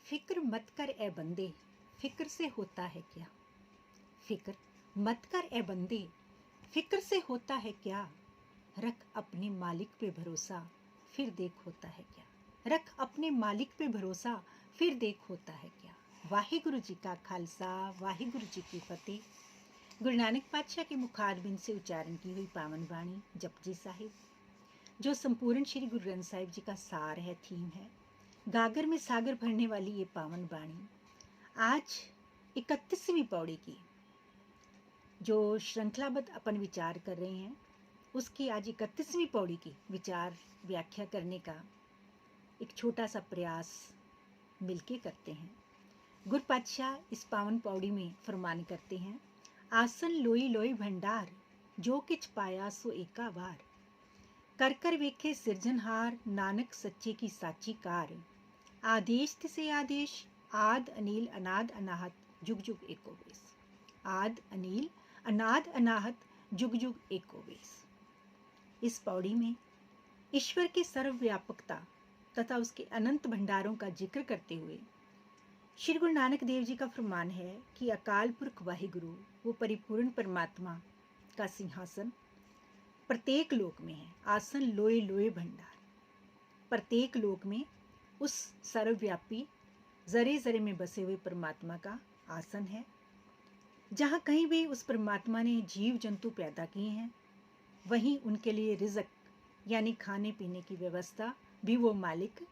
फिक्र मत कर ए बंदे, फिक्र से होता है क्या। फिक्र मत कर ए बंदे, फिक्र से होता है क्या। रख अपने मालिक पे भरोसा, फिर देख होता है क्या। रख अपने मालिक पे भरोसा, फिर देख होता है क्या। वाहिगुरु जी का खालसा, वाहिगुरु जी की फतेह। गुरु नानक पातशाह के मुखारबिंद से उच्चारण की हुई पावन वाणी जपजी साहिब, जो संपूर्ण श्री गुरु ग्रंथ साहिब जी का सार है, थीम है। गागर में सागर भरने वाली ये पावन वाणी आज 31वीं पौड़ी की जो श्रृंखलाबद्ध अपन विचार कर रहे हैं, उसकी आज 31वीं पौड़ी की विचार व्याख्या करने का एक छोटा सा प्रयास मिलके करते हैं। गुरु पातशाह इस पावन पौड़ी में फरमान करते हैं, आसन लोई लोई भंडार, जो किछ पाया सो एका बार। कर कर वेखे सिरजनहार, नानक सच्चे की साची कार। आदेश तिसे आदेश, आद अनिल अनाद अनाहत, जुग जुग एको वेस। आद अनिल अनाद अनाहत, जुग जुग एको वेस। इस पौड़ी में ईश्वर की सर्वव्यापकता तथा उसके अनंत भंडारों का जिक्र करते हुए श्री गुरु नानक देव जी का फरमान है कि अकाल पुरख वाहिगुरु, वो परिपूर्ण परमात्मा का सिंहासन प्रत्येक लोक में है। आसन लोए लोए भंडार, प्रत्येक लोक में उस सर्वव्यापी जरे जरे में बसे हुए परमात्मा का आसन है। जहाँ कहीं भी उस परमात्मा ने जीव जंतु पैदा किए हैं, वहीं उनके लिए रिज़्क यानी खाने पीने की व्यवस्था भी वो मालिक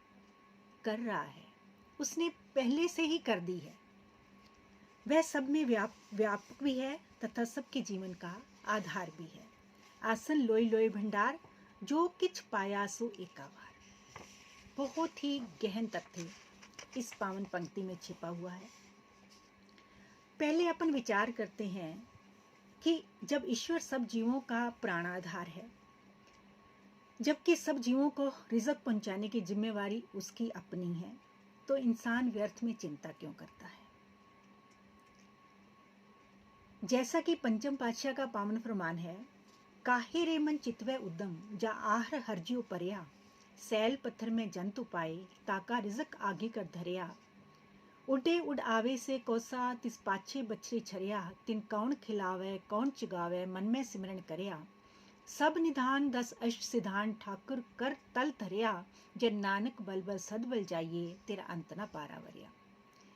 कर रहा है। उसने पहले से ही कर दी है। वह सब में व्यापक भी है तथा सबके जीवन का आधार भी है। आसन लोई लोई भंडार, जो किछ पाया सो एका बार। बहुत ही गहन तथ्य इस पावन पंक्ति में छिपा हुआ है। पहले अपन विचार करते हैं कि जब ईश्वर सब जीवों का प्राणाधार है, जबकि सब जीवों को रिज़्क पहुंचाने की जिम्मेवारी उसकी अपनी है, तो इंसान व्यर्थ में चिंता क्यों करता है। जैसा कि पंचम पातशाह का पावन फरमान है, काहे रे मन चितवै उद्दम, जा आहर हरजियो परया। सैल पत्थर में जंतु पाए, ताका रिज़क आगे कर धरिया। उडे उड आवे से कोसा, तिस पाछे बछरे छरिया। तिन कौन खिलावे कौन चुगावे, मन में सिमरन करया। सब निधान 10 अष्ट सिधान, ठाकुर कर तल धरिया। जन नानक बल बल सद बल जाइए, तेरा अंत न पारावरिया।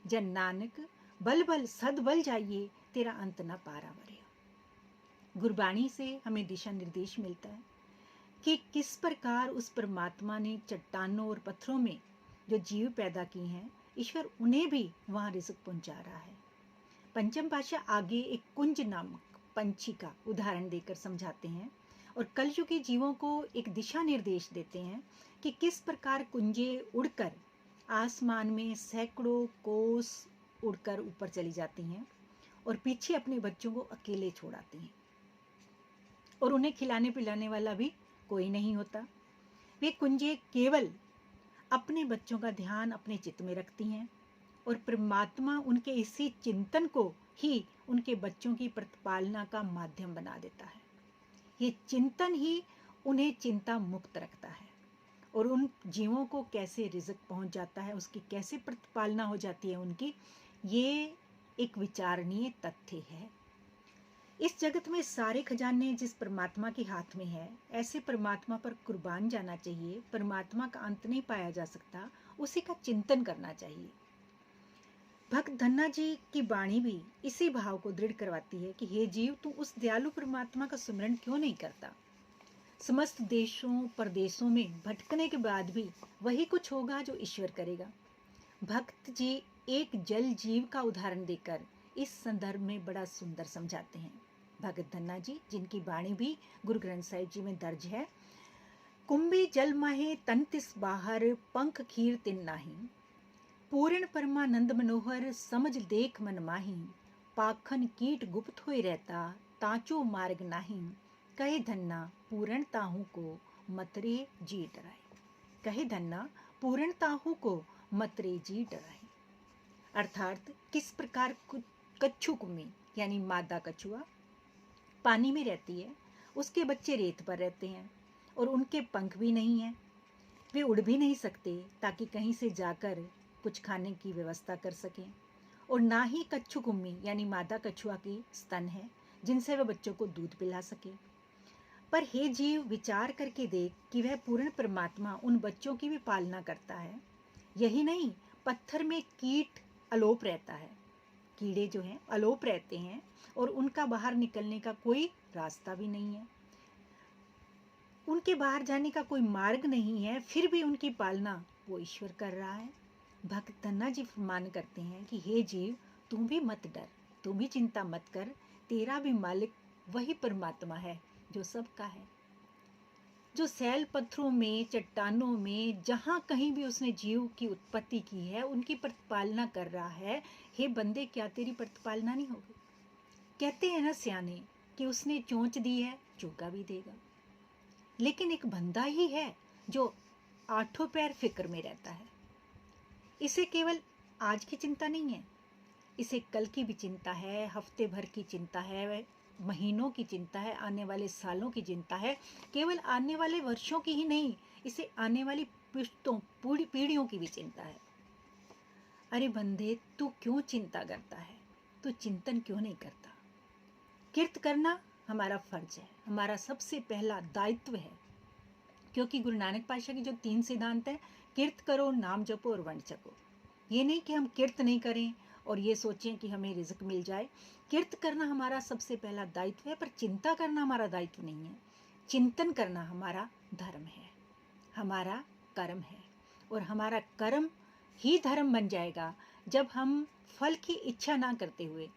जन नानक बल बल सद बल जाइए, तेरा अंत न पारावरिया। गुरबाणी से हमें दिशा निर्देश मिलता है कि किस प्रकार उस परमात्मा ने चट्टानों और पत्थरों में जो जीव पैदा किए हैं, ईश्वर उन्हें भी वहाँ रिज़्क पहुंचा रहा है। पंचम पातशाह आगे एक कुंज नामक पंछी का उदाहरण देकर समझाते हैं और कलयुगी जीवों को एक दिशा निर्देश देते हैं कि किस प्रकार कुंजे उड़कर आसमान में सैकड़ों कोस उड़कर ऊपर चली जाती हैं और पीछे अपने बच्चों को अकेले छोड़ आती हैं, और उन्हें खिलाने पिलाने वाला भी कोई नहीं होता। वे कुंजे केवल अपने बच्चों का ध्यान अपने चित्त में रखती हैं और परमात्मा उनके इसी चिंतन को ही उनके बच्चों की प्रतिपालना का माध्यम बना देता है। ये चिंतन ही उन्हें चिंता मुक्त रखता है और उन जीवों को कैसे रिज़्क पहुंच जाता है, उसकी कैसे प्रतिपालना हो जाती है उनकी, ये एक विचारणीय तथ्य है। इस जगत में सारे खजाने जिस परमात्मा के हाथ में है, ऐसे परमात्मा पर कुर्बान जाना चाहिए। परमात्मा का अंत नहीं पाया जा सकता, उसी का चिंतन करना चाहिए। भक्त धन्ना जी की वाणी भी इसी भाव को दृढ़ करवाती है कि हे जीव, तू उस दयालु परमात्मा का सुमरण क्यों नहीं करता। समस्त देशों परदेशों में भटकने के बाद भी वही कुछ होगा जो ईश्वर करेगा। भक्त जी एक जल जीव का उदाहरण देकर इस संदर्भ में बड़ा सुंदर समझाते हैं। भगत धन्ना जी, जिनकी वाणी भी गुरु ग्रंथ साहिब जी में दर्ज है, कुंभी जल माहे तन तिस बाहर, पंख खीर तिन नाही। पूर्ण परमानंद मनोहर, समझ देख मन माही। पाखन कीट गुप्त होए रहता, तांचो मार्ग नाही। कहे धन्ना पूर्ण ताहू को, मतरे जी डराए। कहे धन्ना पूर्ण ताहू को, मतरे जी डराए। अर्थात किस प्रकार कच्छू कुम्मी यानी मादा कछुआ पानी में रहती है, उसके बच्चे रेत पर रहते हैं और उनके पंख भी नहीं हैं, वे उड़ भी नहीं सकते ताकि कहीं से जाकर कुछ खाने की व्यवस्था कर सकें, और ना ही कच्छु कुम्मी यानी मादा कछुआ की स्तन है जिनसे वह बच्चों को दूध पिला सके। पर हे जीव, विचार करके देख कि वह पूर्ण परमात्मा उन बच्चों की भी पालना करता है। यही नहीं, पत्थर में कीट अलोप रहता है, कीड़े जो हैं अलोप रहते हैं और उनका बाहर निकलने का कोई रास्ता भी नहीं है, उनके बाहर जाने का कोई मार्ग नहीं है, फिर भी उनकी पालना वो ईश्वर कर रहा है। भक्त धन्ना जी फरमान करते हैं कि हे जीव, तू भी मत डर, तू भी चिंता मत कर, तेरा भी मालिक वही परमात्मा है जो सबका है, जो सैल पत्थरों में, चट्टानों में, जहाँ कहीं भी उसने जीव की उत्पत्ति की है उनकी प्रतिपालना कर रहा है। हे बंदे, क्या तेरी प्रतिपालना नहीं होगी? कहते हैं ना सियाने कि उसने चोंच दी है, चोगा भी देगा। लेकिन एक बंदा ही है जो आठों पैर फिक्र में रहता है। इसे केवल आज की चिंता नहीं है, इसे कल की भी चिंता है, हफ्ते भर की चिंता है, महीनों की चिंता है, आने वाले सालों की चिंता है, केवल आने वाले वर्षों की ही नहीं, इसे आने वाली पीढ़ियों की भी चिंता है। अरे बंदे, तू क्यों चिंता करता है? तू चिंतन क्यों नहीं करता? किर्त करना हमारा फर्ज है, हमारा सबसे पहला दायित्व है, क्योंकि गुरु नानक पातशाह के जो 3 सिद्धांत हैं, किर्त करो, नाम जपो और वंड छको। ये नहीं कि हम किर्त नहीं करें और ये सोचें कि हमें रिज़्क मिल जाए। किर्त करना हमारा सबसे पहला दायित्व है, पर चिंता करना हमारा दायित्व नहीं है। चिंतन करना हमारा धर्म है, हमारा कर्म है, और हमारा कर्म ही धर्म बन जाएगा जब हम फल की इच्छा ना करते हुए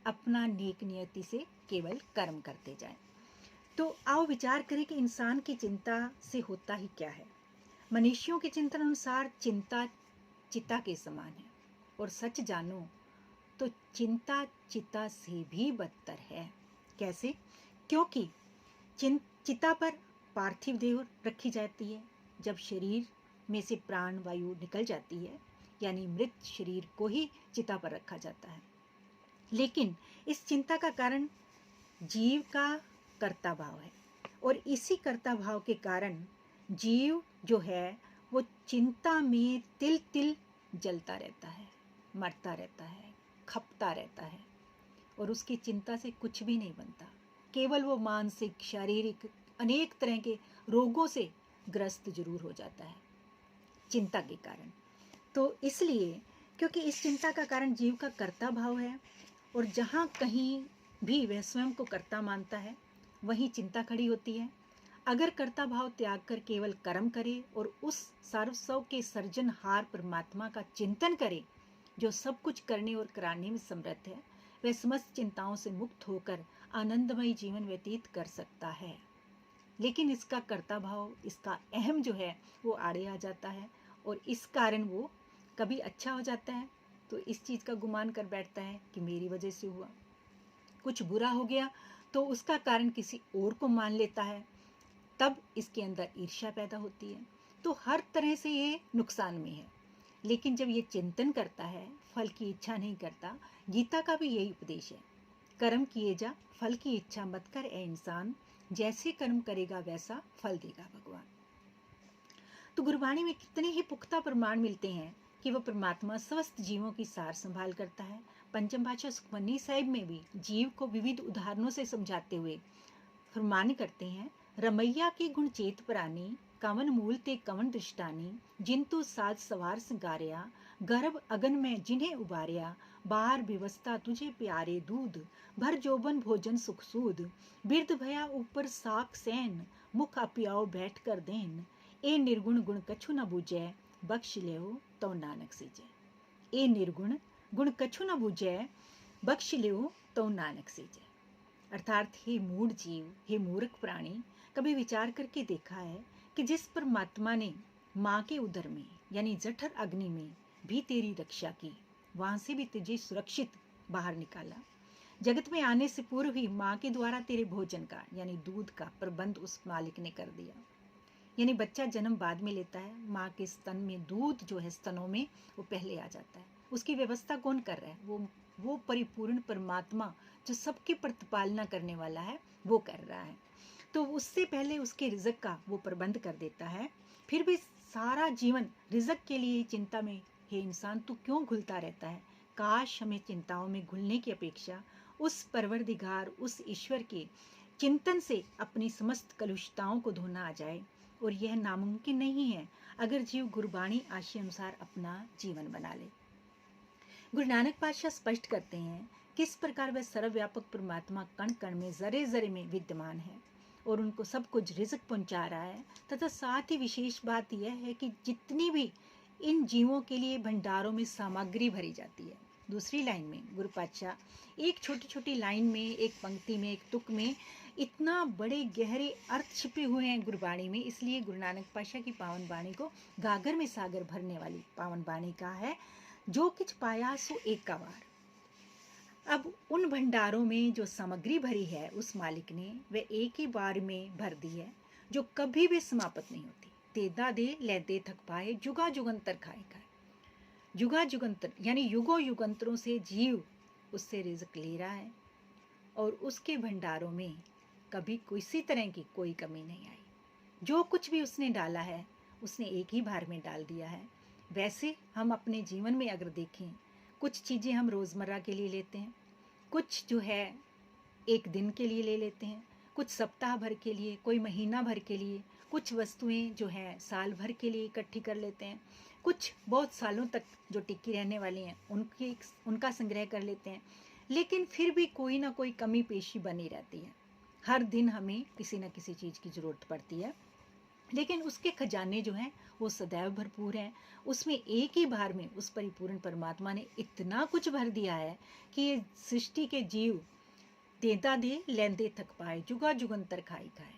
अपना नेक नियति से केवल कर्म करते जाएं। तो आओ विचार करें कि इंसान की चिंता से होता ही क्या है। मनुष्यों के चिंतन अनुसार चिंता चिता के समान है, और सच जानो तो चिंता चिता से भी बदतर है। कैसे? क्योंकि चिता पर पार्थिव देह रखी जाती है। जब शरीर में से प्राण वायु निकल जाती है, यानी मृत शरीर को ही चिता पर रखा जाता है। लेकिन इस चिंता का कारण जीव का कर्ता भाव है, और इसी कर्ता भाव के कारण जीव जो है वो चिंता में तिल तिल जलता रहता है, मरता रहता है, खपता रहता है, और उसकी चिंता से कुछ भी नहीं बनता। केवल वो मानसिक, शारीरिक अनेक तरह के रोगों से ग्रस्त जरूर हो जाता है चिंता के कारण। तो इसलिए, क्योंकि इस चिंता का कारण जीव का कर्ता भाव है, और जहाँ कहीं भी वह स्वयं को कर्ता मानता है वहीं चिंता खड़ी होती है। अगर कर्ता भाव त्याग कर केवल कर्म करे और उस सार्वस्व के सर्जनहार परमात्मा का चिंतन करे जो सब कुछ करने और कराने में समर्थ है, वह समस्त चिंताओं से मुक्त होकर आनंदमयी जीवन व्यतीत कर सकता है। लेकिन इसका कर्ता भाव, इसका अहम जो है वो आड़े आ जाता है, और इस कारण वो कभी अच्छा हो जाता है तो इस चीज़ का गुमान कर बैठता है कि मेरी वजह से हुआ। कुछ बुरा हो गया तो उसका कारण किसी और को मान लेता है, तब इसके अंदर ईर्ष्या पैदा होती है। तो हर तरह से ये नुकसान में है। लेकिन जब ये चिंतन करता है, फल की इच्छा नहीं करता, गीता का भी यही उपदेश है, कर्म किए जा, फल की इच्छा मत कर ए इंसान, जैसे कर्म करेगा वैसा फल देगा भगवान। तो गुरबाणी में कितने ही पुख्ता प्रमाण मिलते हैं कि वह परमात्मा समस्त जीवों की सार संभाल करता है। पंचम पातशाह सुखमनी साहिब में भी जीव को विविध उदाहरणों से समझाते हुए फरमान करते हैं, रमैया की गुण चेत प्राणी, कवन मूल ते कवन दृष्टानी, जिंतु साज सवार सिंगारिया, गर्भ अगन में जिन्हें उबारिया, बार व्यवस्था तुझे प्यारे दूध, भर जोबन भोजन सुख सूद, बिरद भया ऊपर साक सैन, मुख अपियाओ बैठ कर देन, ए निर्गुण गुण कछु न बूझे, बख्श लेओ तो नानक सीजे। ए निर्गुण गुण कछु न बूझे, बख्श लेओ तो नानक सीजे। अर्थात हे मूढ़ जीव, हे मूर्ख प्राणी, कभी विचार करके देखा है कि जिस परमात्मा ने माँ के उदर में यानी जठर अग्नि में भी तेरी रक्षा की, वहां से भी तुझे सुरक्षित बाहर निकाला, जगत में आने से पूर्व ही माँ के द्वारा तेरे भोजन का यानी दूध का प्रबंध उस मालिक ने कर दिया। यानी बच्चा जन्म बाद में लेता है, माँ के स्तन में दूध जो है स्तनों में वो पहले आ जाता है, उसकी व्यवस्था कौन कर रहा है? वो परिपूर्ण परमात्मा जो सबकी प्रतिपालना करने वाला है वो कर रहा है। तो उससे पहले उसके रिज़्क का वो प्रबंध कर देता है। फिर भी सारा जीवन रिज़्क के लिए चिंता में हे इंसान, तू क्यों घुलता रहता है? काश हमें चिंताओं में घुलने की अपेक्षा उस परवरदिगार, उस ईश्वर के चिंतन से अपनी समस्त कलुषताओं को धोना आ जाए। और यह नामुमकिन नहीं है अगर जीव गुरबाणी आशय अनुसार अपना जीवन बना ले। गुरु नानक पातशाह स्पष्ट करते हैं किस प्रकार वह सर्वव्यापक परमात्मा कण कण में, जरे जरे में विद्यमान है और उनको सब कुछ रिज़्क पहुंचा रहा है। तथा साथ ही विशेष बात यह है कि जितनी भी इन जीवों के लिए भंडारों में सामग्री भरी जाती है। दूसरी लाइन में गुरु पातशाह एक छोटी छोटी लाइन में, एक पंक्ति में, एक तुक में इतना बड़े गहरे अर्थ छिपे हुए हैं गुरबाणी में। इसलिए गुरु नानक पातशाह की पावन बाणी को गागर में सागर भरने वाली पावन बाणी का है। जो किछ पाया सो एक का वार। अब उन भंडारों में जो सामग्री भरी है उस मालिक ने वह एक ही बार में भर दी है, जो कभी भी समाप्त नहीं होती। देदा दे ले दे थक पाए, जुगा जुगंतर खाए खाए। जुगा जुगंतर यानी युगों युगंतरों से जीव उससे रिज़्क ले रहा है और उसके भंडारों में कभी किसी तरह की कोई कमी नहीं आई। जो कुछ भी उसने डाला है उसने एक ही बार में डाल दिया है। वैसे हम अपने जीवन में अगर देखें, कुछ चीज़ें हम रोज़मर्रा के लिए लेते हैं, कुछ जो है एक दिन के लिए ले लेते हैं, कुछ सप्ताह भर के लिए, कोई महीना भर के लिए, कुछ वस्तुएं जो है साल भर के लिए इकट्ठी कर लेते हैं, कुछ बहुत सालों तक जो टिकी रहने वाली हैं उनका संग्रह कर लेते हैं। लेकिन फिर भी कोई ना कोई कमी पेशी बनी रहती है। हर दिन हमें किसी न किसी चीज़ की ज़रूरत पड़ती है, लेकिन उसके खजाने जो हैं वो सदैव भरपूर हैं। उसमें एक ही बार में उस परिपूर्ण परमात्मा ने इतना कुछ भर दिया है कि ये सृष्टि के जीव देता दे लेंदे थक पाए, जुगा जुगंतर खाई खाए।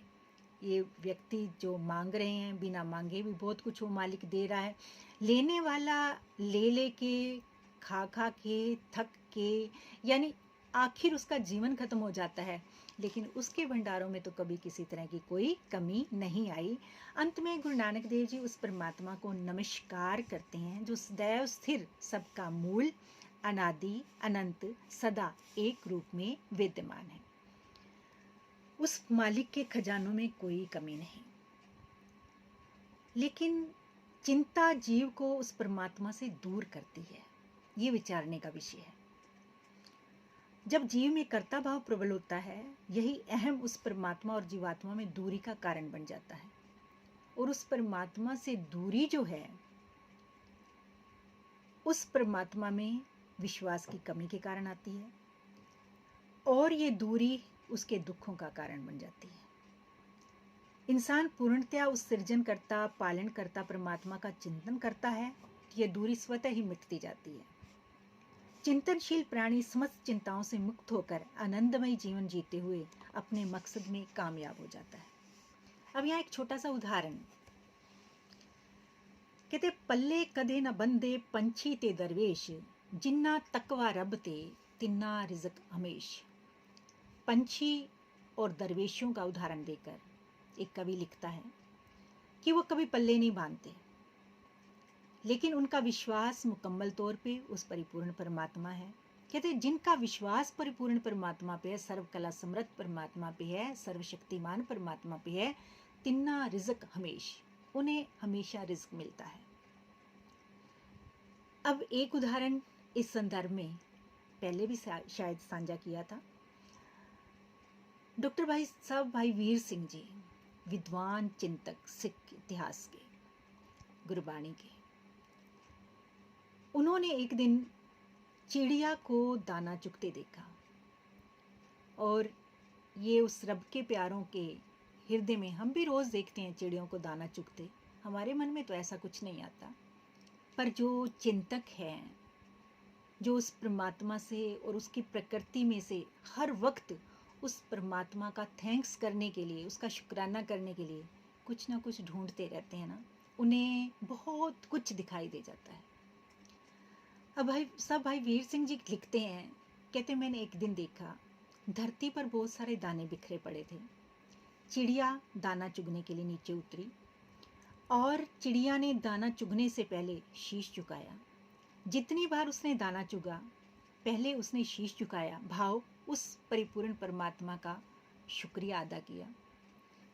ये व्यक्ति जो मांग रहे हैं, बिना मांगे भी बहुत कुछ वो मालिक दे रहा है। लेने वाला ले ले के, खा खा के, थक के, यानी आखिर उसका जीवन खत्म हो जाता है। लेकिन उसके भंडारों में तो कभी किसी तरह की कोई कमी नहीं आई। अंत में गुरु नानक देव जी उस परमात्मा को नमस्कार करते हैं जो सदैव स्थिर, सबका मूल, अनादि अनंत, सदा एक रूप में विद्यमान है। उस मालिक के खजानों में कोई कमी नहीं। लेकिन चिंता जीव को उस परमात्मा से दूर करती है, ये विचारने का विषय है। जब जीव में कर्ता भाव प्रबल होता है, यही अहम उस परमात्मा और जीवात्मा में दूरी का कारण बन जाता है। और उस परमात्मा से दूरी जो है, उस परमात्मा में विश्वास की कमी के कारण आती है और ये दूरी उसके दुखों का कारण बन जाती है। इंसान पूर्णतया उस सृजनकर्ता, पालनकर्ता परमात्मा का चिंतन करता है, यह दूरी स्वतः ही मिटती जाती है। चिंतनशील प्राणी समस्त चिंताओं से मुक्त होकर आनंदमय जीवन जीते हुए अपने मकसद में कामयाब हो जाता है। अब यहाँ एक छोटा सा उदाहरण, कहते पल्ले कदे न बंदे पंछी ते दरवेश, जिन्ना तकवा रब ते तिन्ना रिज़्क हमेश। पंछी और दरवेशों का उदाहरण देकर एक कवि लिखता है कि वो कभी पल्ले नहीं बांधते, लेकिन उनका विश्वास मुकम्मल तौर पे उस परिपूर्ण परमात्मा है। कहते जिनका विश्वास परिपूर्ण परमात्मा पे है, सर्वकला समृद्ध परमात्मा पे है, सर्वशक्तिमान परमात्मा पे है, तिन्ना रिज़्क हमेश, उन्हें हमेशा रिज़्क मिलता है। अब एक उदाहरण इस संदर्भ में पहले भी शायद साझा किया था। डॉक्टर भाई वीर सिंह जी, विद्वान चिंतक, सिख इतिहास के, गुरबाणी के, उन्होंने एक दिन चिड़िया को दाना चुगते देखा और ये उस रब के प्यारों के हृदय में, हम भी रोज़ देखते हैं चिड़ियों को दाना चुगते, हमारे मन में तो ऐसा कुछ नहीं आता, पर जो चिंतक हैं, जो उस परमात्मा से और उसकी प्रकृति में से हर वक्त उस परमात्मा का थैंक्स करने के लिए, उसका शुक्राना करने के लिए कुछ ना कुछ ढूंढते रहते हैं ना, उन्हें बहुत कुछ दिखाई दे जाता है। अब भाई वीर सिंह जी लिखते हैं, कहते मैंने एक दिन देखा धरती पर बहुत सारे दाने बिखरे पड़े थे। चिड़िया दाना चुगने के लिए नीचे उतरी और चिड़िया ने दाना चुगने से पहले शीश झुकाया। जितनी बार उसने दाना चुगा, पहले उसने शीश झुकाया, भाव उस परिपूर्ण परमात्मा का शुक्रिया अदा किया।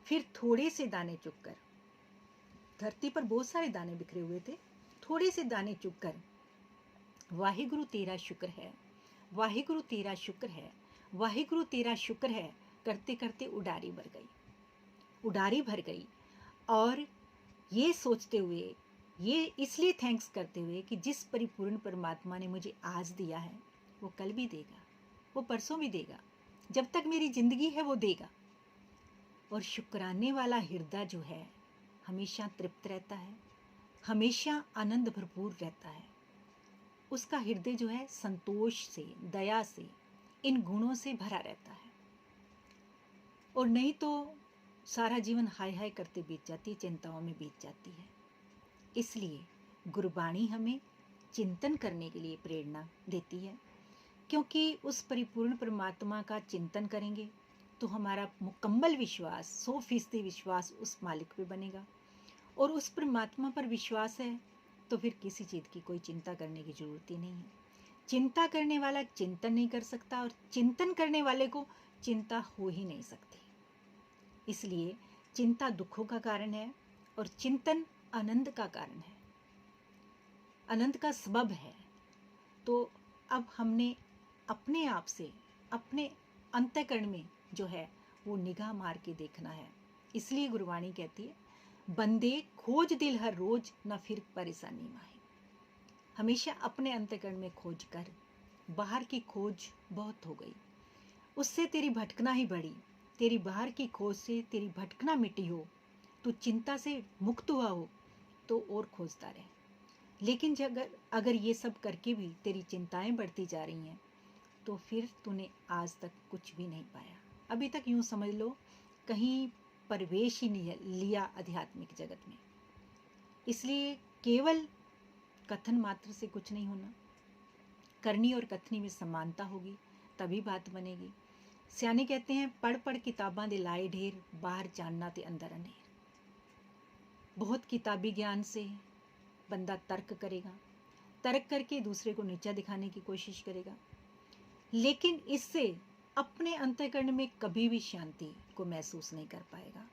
फिर थोड़े से दाने चुगकर, धरती पर बहुत सारे दाने बिखरे हुए थे, थोड़े से दाने चुगकर ਵਾਹਿਗੁਰੂ ਤੇਰਾ ਸ਼ੁਕਰ ਹੈ, वाहिगुरु तेरा शुक्र है, वाहिगुरु तेरा शुक्र है। करते करते उडारी भर गई और ये सोचते हुए, ये इसलिए थैंक्स करते हुए कि जिस परिपूर्ण परमात्मा ने मुझे आज दिया है वो कल भी देगा, वो परसों भी देगा, जब तक मेरी ज़िंदगी है वो देगा। और शुक्राने वाला हृदय जो है हमेशा तृप्त रहता है, हमेशा आनंद भरपूर रहता है। उसका हृदय जो है संतोष से, दया से, इन गुणों से भरा रहता है। और नहीं तो सारा जीवन हाय हाय करते बीत जाती है, चिंताओं में बीत जाती है। इसलिए गुरबाणी हमें चिंतन करने के लिए प्रेरणा देती है, क्योंकि उस परिपूर्ण परमात्मा का चिंतन करेंगे तो हमारा मुकम्मल विश्वास, 100% विश्वास उस मालिक पे बनेगा। और उस परमात्मा पर विश्वास है तो फिर किसी चीज़ की कोई चिंता करने की ज़रूरत ही नहीं है। चिंता करने वाला चिंतन नहीं कर सकता और चिंतन करने वाले को चिंता हो ही नहीं सकती। इसलिए चिंता दुखों का कारण है और चिंतन आनंद का कारण है, आनंद का सबब है। तो अब हमने अपने आप से, अपने अंतःकरण में जो है वो निगाह मार के देखना है। इसलिए गुरबाणी कहती है, बंदे खोज दिल हर रोज न फिर परेशानी माही। हमेशा अपने अंतःकरण में खोज कर, बाहर की खोज बहुत हो गई, उससे तेरी भटकना ही बढ़ी। तेरी बाहर की खोज से तेरी भटकना मिटी हो, तू चिंता से मुक्त हुआ हो तो और खोजता रहे। लेकिन अगर ये सब करके भी तेरी चिंताएं बढ़ती जा रही हैं तो फिर तूने आज तक कुछ भी नहीं पाया। अभी तक यूँ समझ लो कहीं प्रवेश ही नहीं लिया आध्यात्मिक जगत में। इसलिए केवल कथन मात्र से कुछ नहीं होना, करनी और कथनी में समानता होगी तभी बात बनेगी। सियाने कहते हैं, पढ़ पढ़ किताबां दे लाए ढेर, बाहर जानना ते अंदर अनेर। बहुत किताबी ज्ञान से बंदा तर्क करेगा, तर्क करके दूसरे को नीचा दिखाने की कोशिश करेगा, लेकिन इससे अपने अंतःकरण में कभी भी शांति को महसूस नहीं कर पाएगा,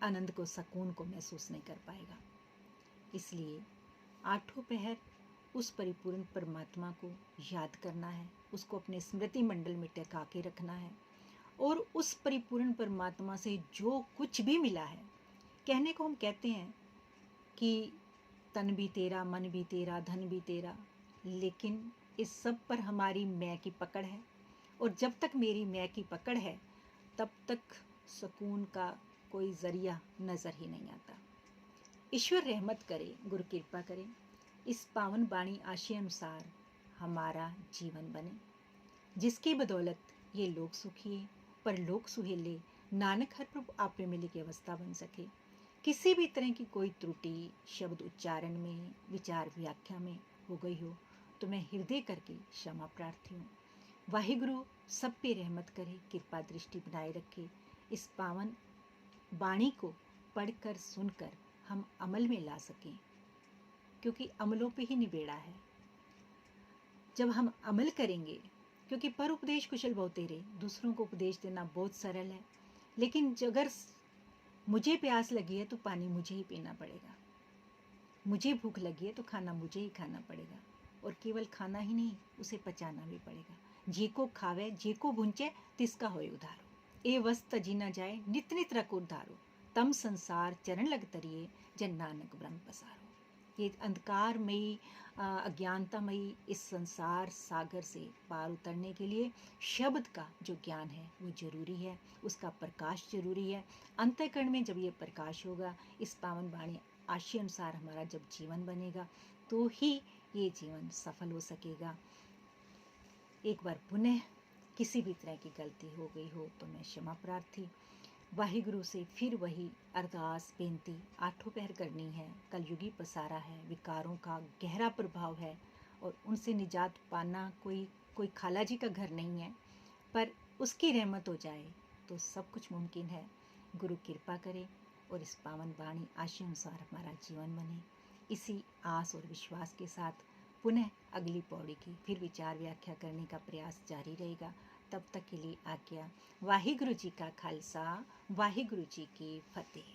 आनंद को, सुकून को महसूस नहीं कर पाएगा। इसलिए आठों पहर उस परिपूर्ण परमात्मा को याद करना है, उसको अपने स्मृति मंडल में टिका के रखना है और उस परिपूर्ण परमात्मा से जो कुछ भी मिला है, कहने को हम कहते हैं कि तन भी तेरा, मन भी तेरा, धन भी तेरा, लेकिन इस सब पर हमारी मैं की पकड़ है। और जब तक मेरी मैं की पकड़ है तब तक सुकून का कोई ज़रिया नज़र ही नहीं आता। ईश्वर रहमत करे, गुरु कृपा करे, इस पावन बाणी आशय अनुसार हमारा जीवन बने, जिसकी बदौलत ये लोग सुखी पर लोग सुहेले, नानक हर प्रभु आपे मिले की अवस्था बन सके। किसी भी तरह की कोई त्रुटि शब्द उच्चारण में, विचार व्याख्या में हो गई हो तो मैं हृदय करके क्षमा प्रार्थी हूँ। वाहिगुरु सब पे रहमत करे, कृपा दृष्टि बनाए रखे। इस पावन बाणी को पढ़कर सुनकर हम अमल में ला सकें, क्योंकि अमलों पे ही निबेड़ा है। जब हम अमल करेंगे, क्योंकि पर उपदेश कुशल बहुतेरे, दूसरों को उपदेश देना बहुत सरल है, लेकिन अगर मुझे प्यास लगी है तो पानी मुझे ही पीना पड़ेगा, मुझे भूख लगी है तो खाना मुझे ही खाना पड़ेगा, और केवल खाना ही नहीं, उसे पचाना भी पड़ेगा। जे को खावे, जे को भुंचे, तिसका होए उधारो। ए वस्त तजी न जाए, नित नित रख उधारो, तम संसार चरण लग तरिए, जन नानक ब्रह्म पसारो। ये अंधकारमयी, अज्ञानतामयी इस संसार सागर से पार उतरने के लिए शब्द का जो ज्ञान है वो जरूरी है, उसका प्रकाश जरूरी है। अंतःकरण में जब ये प्रकाश होगा, इस पावन वाणी आशय अनुसार हमारा जब जीवन बनेगा तो ही ये जीवन सफल हो सकेगा। एक बार पुनः किसी भी तरह की गलती हो गई हो तो मैं क्षमा प्रार्थी। वाहिगुरु से फिर वही अरदास बेनती आठों पहर करनी है। कलयुगी पसारा है, विकारों का गहरा प्रभाव है और उनसे निजात पाना कोई खाला जी का घर नहीं है, पर उसकी रहमत हो जाए तो सब कुछ मुमकिन है। गुरु कृपा करे और इस पावन वाणी आशय अनुसार हमारा जीवन बने। इसी आस और विश्वास के साथ पुनः अगली पौड़ी की फिर विचार व्याख्या करने का प्रयास जारी रहेगा। तब तक के लिए आज्ञा। वाहिगुरु जी का खालसा, वाहिगुरु जी की फतेह।